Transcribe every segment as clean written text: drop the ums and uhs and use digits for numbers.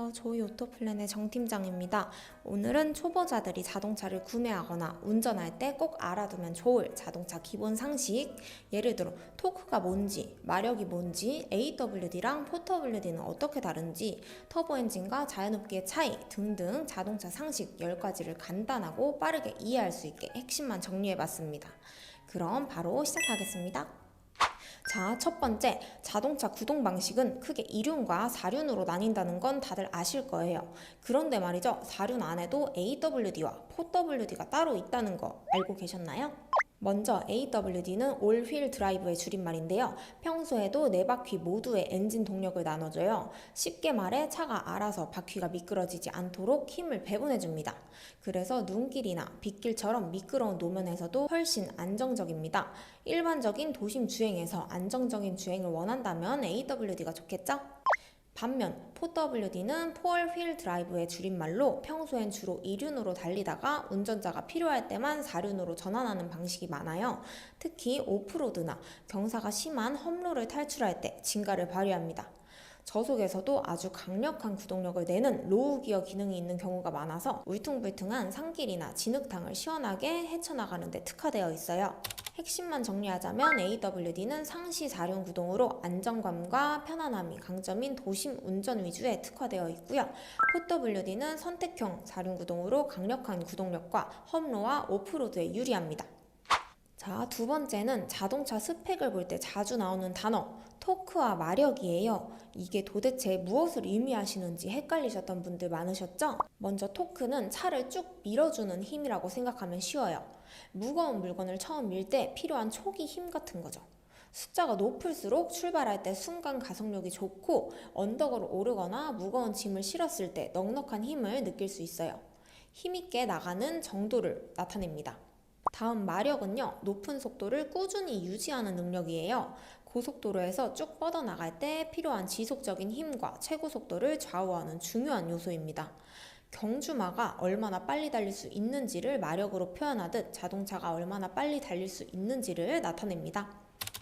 안녕하세요. 조이 오토플랜의 정 팀장입니다. 오늘은 초보자들이 자동차를 구매하거나 운전할 때 꼭 알아두면 좋을 자동차 기본 상식, 예를 들어 토크가 뭔지, 마력이 뭔지, AWD랑 4WD는 어떻게 다른지, 터보 엔진과 자연흡기의 차이 등등 자동차 상식 10가지를 간단하고 빠르게 이해할 수 있게 핵심만 정리해봤습니다. 그럼 바로 시작하겠습니다. 자, 첫 번째, 자동차 구동 방식은 크게 2륜과 4륜으로 나뉜다는 건 다들 아실 거예요. 그런데 말이죠, 4륜 안에도 AWD와 4WD가 따로 있다는 거 알고 계셨나요? 먼저 AWD는 올 휠 드라이브의 줄임말인데요. 평소에도 네 바퀴 모두의 엔진 동력을 나눠줘요. 쉽게 말해 차가 알아서 바퀴가 미끄러지지 않도록 힘을 배분해줍니다. 그래서 눈길이나 빗길처럼 미끄러운 노면에서도 훨씬 안정적입니다. 일반적인 도심 주행에서 안정적인 주행을 원한다면 AWD가 좋겠죠? 반면 4WD는 4휠 드라이브의 줄임말로 평소엔 주로 2륜으로 달리다가 운전자가 필요할 때만 4륜으로 전환하는 방식이 많아요. 특히 오프로드나 경사가 심한 험로를 탈출할 때 진가를 발휘합니다. 저속에서도 아주 강력한 구동력을 내는 로우 기어 기능이 있는 경우가 많아서 울퉁불퉁한 산길이나 진흙탕을 시원하게 헤쳐나가는 데 특화되어 있어요. 핵심만 정리하자면 AWD는 상시 4륜 구동으로 안정감과 편안함이 강점인 도심 운전 위주에 특화되어 있고요. 4WD는 선택형 4륜 구동으로 강력한 구동력과 험로와 오프로드에 유리합니다. 자, 두 번째는 자동차 스펙을 볼 때 자주 나오는 단어, 토크와 마력이에요. 이게 도대체 무엇을 의미하시는지 헷갈리셨던 분들 많으셨죠? 먼저 토크는 차를 쭉 밀어주는 힘이라고 생각하면 쉬워요. 무거운 물건을 처음 밀 때 필요한 초기 힘 같은 거죠. 숫자가 높을수록 출발할 때 순간 가속력이 좋고 언덕을 오르거나 무거운 짐을 실었을 때 넉넉한 힘을 느낄 수 있어요. 힘있게 나가는 정도를 나타냅니다. 다음 마력은요, 높은 속도를 꾸준히 유지하는 능력이에요. 고속도로에서 쭉 뻗어나갈 때 필요한 지속적인 힘과 최고 속도를 좌우하는 중요한 요소입니다. 경주마가 얼마나 빨리 달릴 수 있는지를 마력으로 표현하듯 자동차가 얼마나 빨리 달릴 수 있는지를 나타냅니다.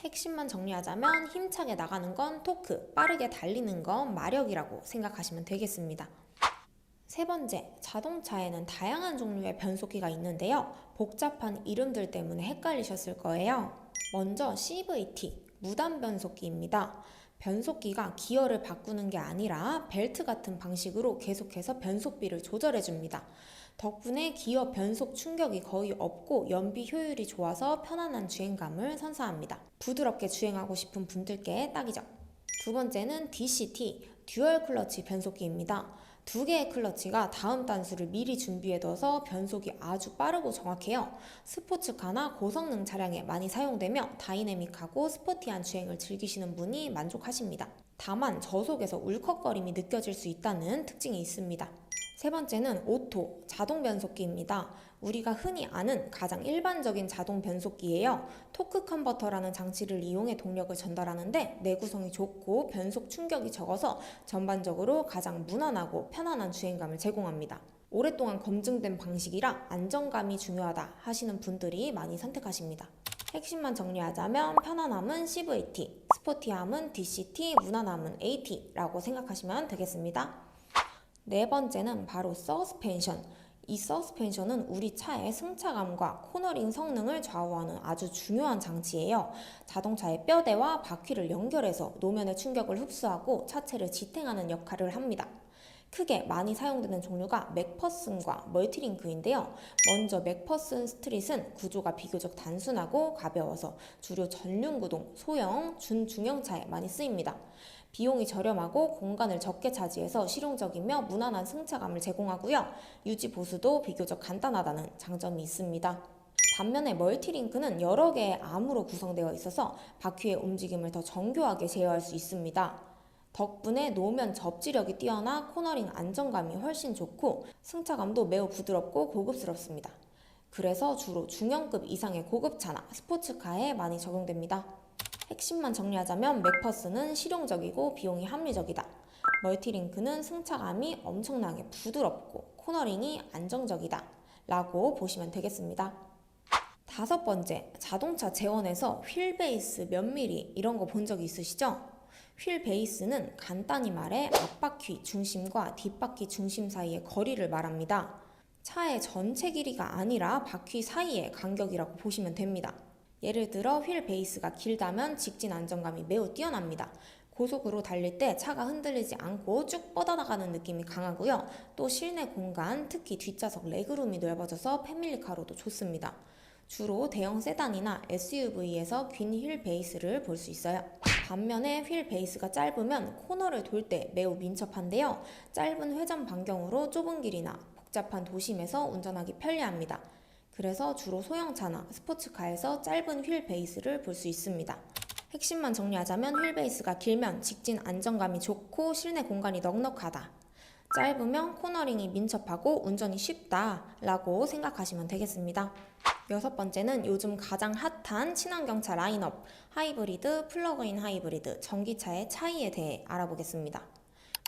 핵심만 정리하자면 힘차게 나가는 건 토크, 빠르게 달리는 건 마력이라고 생각하시면 되겠습니다. 세 번째, 자동차에는 다양한 종류의 변속기가 있는데요. 복잡한 이름들 때문에 헷갈리셨을 거예요. 먼저 CVT, 무단 변속기입니다. 변속기가 기어를 바꾸는 게 아니라 벨트 같은 방식으로 계속해서 변속비를 조절해줍니다. 덕분에 기어 변속 충격이 거의 없고 연비 효율이 좋아서 편안한 주행감을 선사합니다. 부드럽게 주행하고 싶은 분들께 딱이죠. 두 번째는 DCT, 듀얼 클러치 변속기입니다. 두 개의 클러치가 다음 단수를 미리 준비해둬서 변속이 아주 빠르고 정확해요. 스포츠카나 고성능 차량에 많이 사용되며 다이내믹하고 스포티한 주행을 즐기시는 분이 만족하십니다. 다만 저속에서 울컥거림이 느껴질 수 있다는 특징이 있습니다. 세 번째는 오토, 자동 변속기입니다. 우리가 흔히 아는 가장 일반적인 자동 변속기예요. 토크 컨버터라는 장치를 이용해 동력을 전달하는데 내구성이 좋고 변속 충격이 적어서 전반적으로 가장 무난하고 편안한 주행감을 제공합니다. 오랫동안 검증된 방식이라 안정감이 중요하다 하시는 분들이 많이 선택하십니다. 핵심만 정리하자면 편안함은 CVT, 스포티함은 DCT, 무난함은 AT라고 생각하시면 되겠습니다. 네 번째는 바로 서스펜션. 이 서스펜션은 우리 차의 승차감과 코너링 성능을 좌우하는 아주 중요한 장치예요. 자동차의 뼈대와 바퀴를 연결해서 노면의 충격을 흡수하고 차체를 지탱하는 역할을 합니다. 크게 많이 사용되는 종류가 맥퍼슨과 멀티링크인데요. 먼저 맥퍼슨 스트릿은 구조가 비교적 단순하고 가벼워서 주로 전륜구동, 소형, 준중형차에 많이 쓰입니다. 비용이 저렴하고 공간을 적게 차지해서 실용적이며 무난한 승차감을 제공하고요. 유지 보수도 비교적 간단하다는 장점이 있습니다. 반면에 멀티링크는 여러 개의 암으로 구성되어 있어서 바퀴의 움직임을 더 정교하게 제어할 수 있습니다. 덕분에 노면 접지력이 뛰어나 코너링 안정감이 훨씬 좋고 승차감도 매우 부드럽고 고급스럽습니다. 그래서 주로 중형급 이상의 고급차나 스포츠카에 많이 적용됩니다. 핵심만 정리하자면 맥퍼슨은 실용적이고 비용이 합리적이다. 멀티링크는 승차감이 엄청나게 부드럽고 코너링이 안정적이다 라고 보시면 되겠습니다. 다섯 번째, 자동차 제원에서 휠베이스 몇 미리 이런 거 본 적 있으시죠? 휠 베이스는 간단히 말해 앞바퀴 중심과 뒷바퀴 중심 사이의 거리를 말합니다. 차의 전체 길이가 아니라 바퀴 사이의 간격이라고 보시면 됩니다. 예를 들어 휠 베이스가 길다면 직진 안정감이 매우 뛰어납니다. 고속으로 달릴 때 차가 흔들리지 않고 쭉 뻗어나가는 느낌이 강하고요. 또 실내 공간, 특히 뒷좌석 레그룸이 넓어져서 패밀리카로도 좋습니다. 주로 대형 세단이나 SUV에서 긴 휠 베이스를 볼 수 있어요. 반면에 휠 베이스가 짧으면 코너를 돌 때 매우 민첩한데요. 짧은 회전 반경으로 좁은 길이나 복잡한 도심에서 운전하기 편리합니다. 그래서 주로 소형차나 스포츠카에서 짧은 휠 베이스를 볼 수 있습니다. 핵심만 정리하자면 휠 베이스가 길면 직진 안정감이 좋고 실내 공간이 넉넉하다. 짧으면 코너링이 민첩하고 운전이 쉽다라고 생각하시면 되겠습니다. 여섯 번째는 요즘 가장 핫한 친환경차 라인업, 하이브리드, 플러그인 하이브리드, 전기차의 차이에 대해 알아보겠습니다.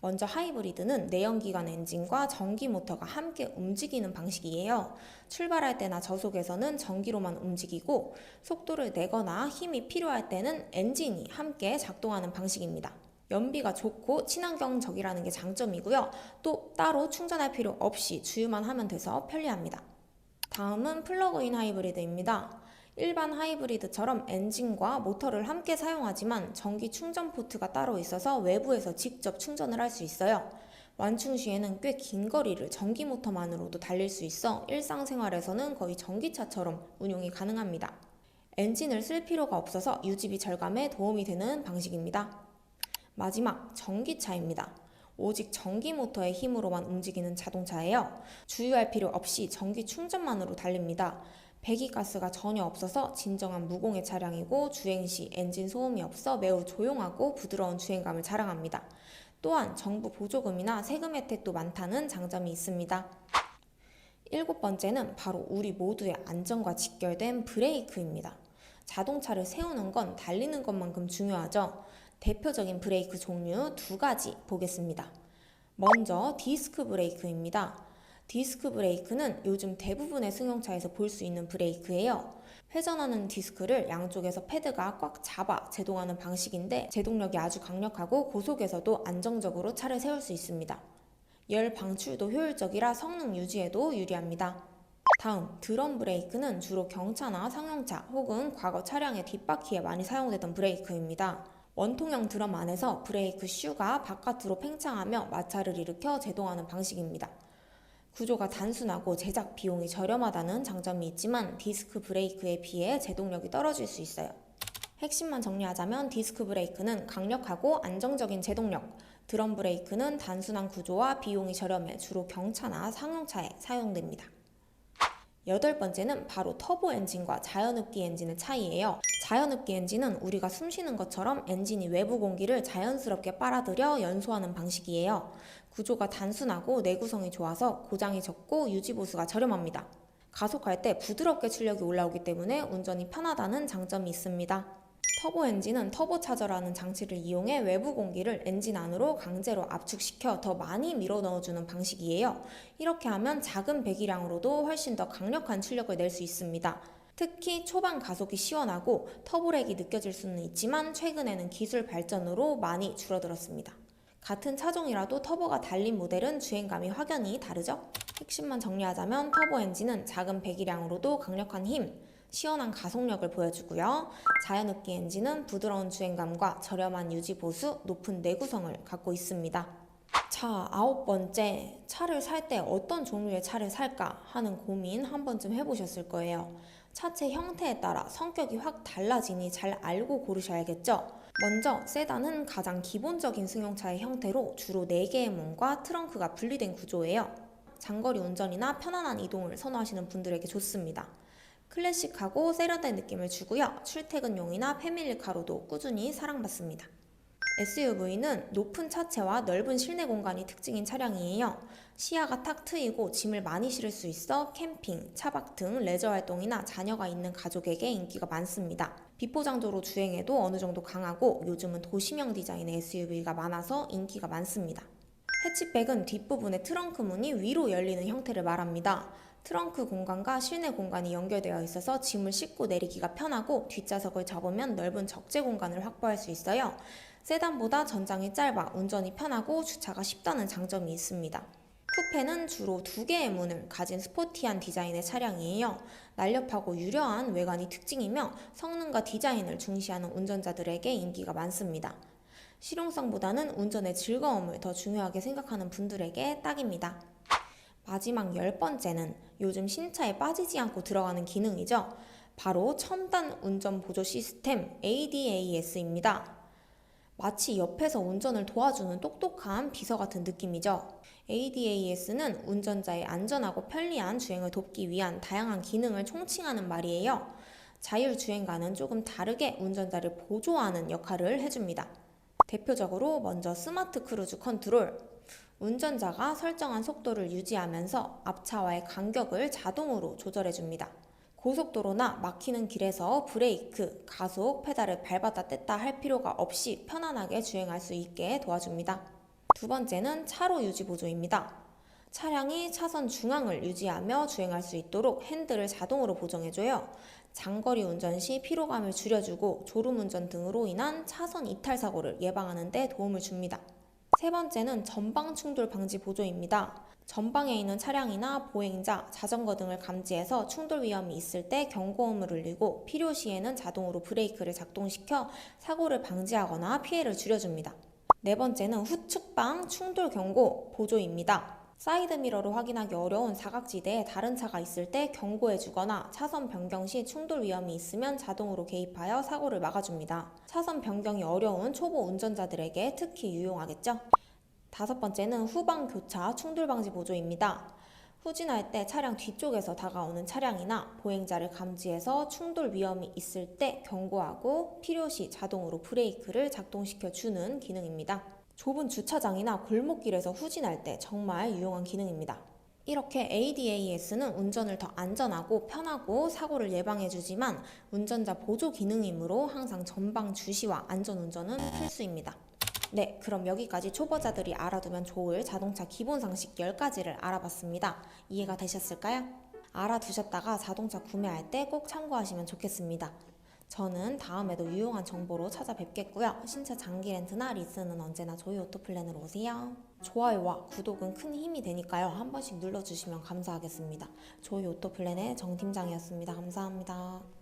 먼저 하이브리드는 내연기관 엔진과 전기 모터가 함께 움직이는 방식이에요. 출발할 때나 저속에서는 전기로만 움직이고 속도를 내거나 힘이 필요할 때는 엔진이 함께 작동하는 방식입니다. 연비가 좋고 친환경적이라는 게 장점이고요. 또 따로 충전할 필요 없이 주유만 하면 돼서 편리합니다. 다음은 플러그인 하이브리드입니다. 일반 하이브리드처럼 엔진과 모터를 함께 사용하지만 전기 충전 포트가 따로 있어서 외부에서 직접 충전을 할 수 있어요. 완충 시에는 꽤 긴 거리를 전기 모터만으로도 달릴 수 있어 일상생활에서는 거의 전기차처럼 운용이 가능합니다. 엔진을 쓸 필요가 없어서 유지비 절감에 도움이 되는 방식입니다. 마지막, 전기차입니다. 오직 전기 모터의 힘으로만 움직이는 자동차예요. 주유할 필요 없이 전기 충전만으로 달립니다. 배기가스가 전혀 없어서 진정한 무공해 차량이고 주행 시 엔진 소음이 없어 매우 조용하고 부드러운 주행감을 자랑합니다. 또한 정부 보조금이나 세금 혜택도 많다는 장점이 있습니다. 일곱 번째는 바로 우리 모두의 안전과 직결된 브레이크입니다. 자동차를 세우는 건 달리는 것만큼 중요하죠. 대표적인 브레이크 종류 두 가지 보겠습니다. 먼저 디스크 브레이크입니다. 디스크 브레이크는 요즘 대부분의 승용차에서 볼 수 있는 브레이크예요. 회전하는 디스크를 양쪽에서 패드가 꽉 잡아 제동하는 방식인데 제동력이 아주 강력하고 고속에서도 안정적으로 차를 세울 수 있습니다. 열 방출도 효율적이라 성능 유지에도 유리합니다. 다음, 드럼 브레이크는 주로 경차나 상용차 혹은 과거 차량의 뒷바퀴에 많이 사용되던 브레이크입니다. 원통형 드럼 안에서 브레이크 슈가 바깥으로 팽창하며 마찰을 일으켜 제동하는 방식입니다. 구조가 단순하고 제작 비용이 저렴하다는 장점이 있지만 디스크 브레이크에 비해 제동력이 떨어질 수 있어요. 핵심만 정리하자면 디스크 브레이크는 강력하고 안정적인 제동력, 드럼 브레이크는 단순한 구조와 비용이 저렴해 주로 경차나 상용차에 사용됩니다. 여덟 번째는 바로 터보 엔진과 자연흡기 엔진의 차이예요. 자연흡기 엔진은 우리가 숨쉬는 것처럼 엔진이 외부 공기를 자연스럽게 빨아들여 연소하는 방식이에요. 구조가 단순하고 내구성이 좋아서 고장이 적고 유지보수가 저렴합니다. 가속할 때 부드럽게 출력이 올라오기 때문에 운전이 편하다는 장점이 있습니다. 터보 엔진은 터보차저라는 장치를 이용해 외부 공기를 엔진 안으로 강제로 압축시켜 더 많이 밀어 넣어주는 방식이에요. 이렇게 하면 작은 배기량으로도 훨씬 더 강력한 출력을 낼 수 있습니다. 특히 초반 가속이 시원하고 터보렉이 느껴질 수는 있지만 최근에는 기술 발전으로 많이 줄어들었습니다. 같은 차종이라도 터보가 달린 모델은 주행감이 확연히 다르죠? 핵심만 정리하자면 터보 엔진은 작은 배기량으로도 강력한 힘, 시원한 가속력을 보여주고요. 자연흡기 엔진은 부드러운 주행감과 저렴한 유지 보수, 높은 내구성을 갖고 있습니다. 자, 아홉 번째, 차를 살 때 어떤 종류의 차를 살까 하는 고민 한 번쯤 해보셨을 거예요. 차체 형태에 따라 성격이 확 달라지니 잘 알고 고르셔야겠죠? 먼저 세단은 가장 기본적인 승용차의 형태로 주로 4개의 문과 트렁크가 분리된 구조예요. 장거리 운전이나 편안한 이동을 선호하시는 분들에게 좋습니다. 클래식하고 세련된 느낌을 주고요. 출퇴근용이나 패밀리카로도 꾸준히 사랑받습니다. SUV는 높은 차체와 넓은 실내 공간이 특징인 차량이에요. 시야가 탁 트이고 짐을 많이 실을 수 있어 캠핑, 차박 등 레저 활동이나 자녀가 있는 가족에게 인기가 많습니다. 비포장도로 주행에도 어느 정도 강하고 요즘은 도시명 디자인의 SUV가 많아서 인기가 많습니다. 해치백은 뒷부분의 트렁크 문이 위로 열리는 형태를 말합니다. 트렁크 공간과 실내 공간이 연결되어 있어서 짐을 싣고 내리기가 편하고 뒷좌석을 접으면 넓은 적재 공간을 확보할 수 있어요. 세단보다 전장이 짧아 운전이 편하고 주차가 쉽다는 장점이 있습니다. 쿠페는 주로 2개의 문을 가진 스포티한 디자인의 차량이에요. 날렵하고 유려한 외관이 특징이며 성능과 디자인을 중시하는 운전자들에게 인기가 많습니다. 실용성보다는 운전의 즐거움을 더 중요하게 생각하는 분들에게 딱입니다. 마지막 10번째는 요즘 신차에 빠지지 않고 들어가는 기능이죠. 바로 첨단 운전 보조 시스템 ADAS입니다. 마치 옆에서 운전을 도와주는 똑똑한 비서 같은 느낌이죠. ADAS는 운전자의 안전하고 편리한 주행을 돕기 위한 다양한 기능을 총칭하는 말이에요. 자율주행과는 조금 다르게 운전자를 보조하는 역할을 해줍니다. 대표적으로 먼저 스마트 크루즈 컨트롤. 운전자가 설정한 속도를 유지하면서 앞차와의 간격을 자동으로 조절해줍니다. 고속도로나 막히는 길에서 브레이크, 가속, 페달을 밟았다 뗐다 할 필요가 없이 편안하게 주행할 수 있게 도와줍니다. 두 번째는 차로 유지 보조입니다. 차량이 차선 중앙을 유지하며 주행할 수 있도록 핸들을 자동으로 보정해줘요. 장거리 운전 시 피로감을 줄여주고 졸음운전 등으로 인한 차선 이탈 사고를 예방하는 데 도움을 줍니다. 세 번째는 전방 충돌 방지 보조입니다. 전방에 있는 차량이나 보행자, 자전거 등을 감지해서 충돌 위험이 있을 때 경고음을 울리고 필요 시에는 자동으로 브레이크를 작동시켜 사고를 방지하거나 피해를 줄여줍니다. 네 번째는 후측방 충돌 경고 보조입니다. 사이드미러로 확인하기 어려운 사각지대에 다른 차가 있을 때 경고해주거나 차선 변경 시 충돌 위험이 있으면 자동으로 개입하여 사고를 막아줍니다. 차선 변경이 어려운 초보 운전자들에게 특히 유용하겠죠? 다섯 번째는 후방 교차 충돌 방지 보조입니다. 후진할 때 차량 뒤쪽에서 다가오는 차량이나 보행자를 감지해서 충돌 위험이 있을 때 경고하고 필요시 자동으로 브레이크를 작동시켜 주는 기능입니다. 좁은 주차장이나 골목길에서 후진할 때 정말 유용한 기능입니다. 이렇게 ADAS는 운전을 더 안전하고 편하고 사고를 예방해주지만 운전자 보조 기능이므로 항상 전방 주시와 안전운전은 필수입니다. 네, 그럼 여기까지 초보자들이 알아두면 좋을 자동차 기본 상식 10가지를 알아봤습니다. 이해가 되셨을까요? 알아두셨다가 자동차 구매할 때 꼭 참고하시면 좋겠습니다. 저는 다음에도 유용한 정보로 찾아뵙겠고요. 신차 장기 렌트나 리스는 언제나 저희 오토플랜으로 오세요. 좋아요와 구독은 큰 힘이 되니까요. 한 번씩 눌러주시면 감사하겠습니다. 저희 오토플랜의 정 팀장이었습니다. 감사합니다.